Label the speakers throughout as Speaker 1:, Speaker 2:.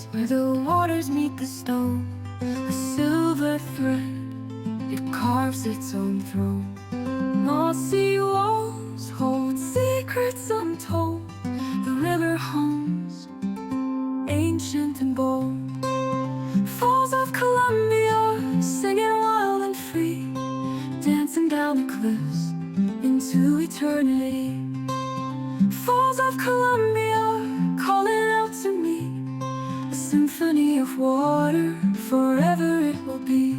Speaker 1: Falls, where the waters meet the stone. A silver thread, it carves its own throne. Mossy walls hold secrets untold. The river hums, ancient and bold. Falls of Columbia, singing wild and free, dancing down the cliffs into eternity. Falls of Columbia, calling out to me, a symphony of water, forever it will be.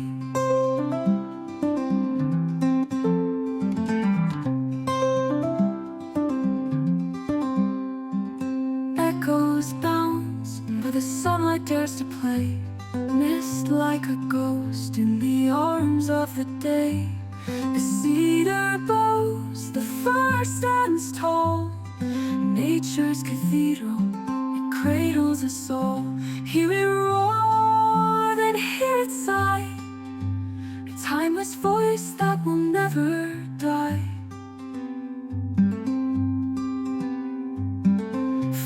Speaker 1: Echoes bounce where the sunlight dares to play, mist like a ghost in the arms of the day. The cedar bows, the fir stands tall, nature's cathedral, it cradles us all. Hear it roar, then hear it sigh, a timeless voice that will never die.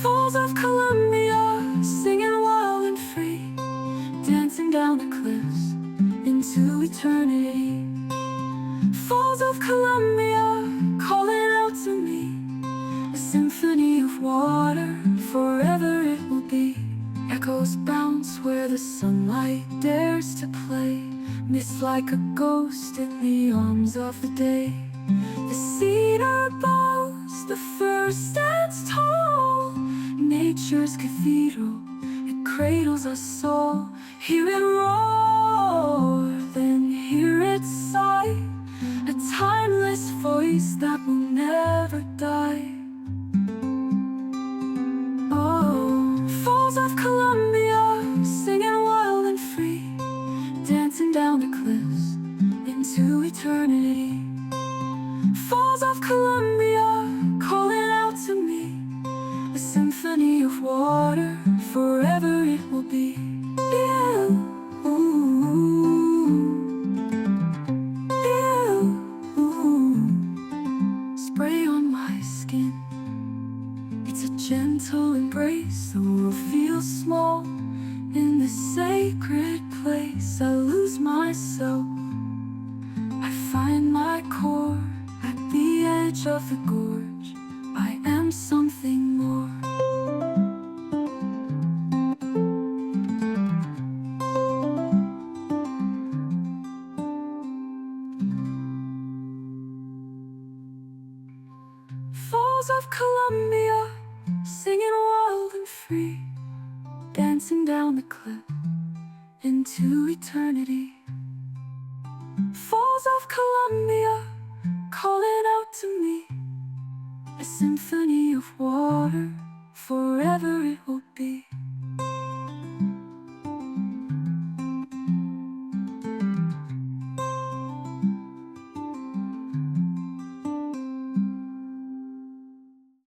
Speaker 1: Falls of Columbia, singing wild and free, dancing down the cliffs into eternity. Falls of Columbia, calling out to me, a symphony of water, forever it will be. Echoes bounce where the sunlight dares to play, mist like a ghost in the arms of the day. The cedar bows, the fir stands tall, nature's cathedral, it cradles us all. Hear it roar, then hear it sigh, a timeless voice that will never die. Oh, Falls of Columbia, singing wild and free, dancing down the cliffs into eternity. Falls of Columbia, calling out to me, a symphony of water, forever it will be. Yeah. Spray on my skin, it's a gentle embrace. The world feels small in this sacred place. I lose myself, I find my core at the edge of the gorge. I am something more. Falls of Columbia, singing wild and free, dancing down the cliff into eternity. Falls of Columbia, calling out to me, a symphony of water, forever it will be.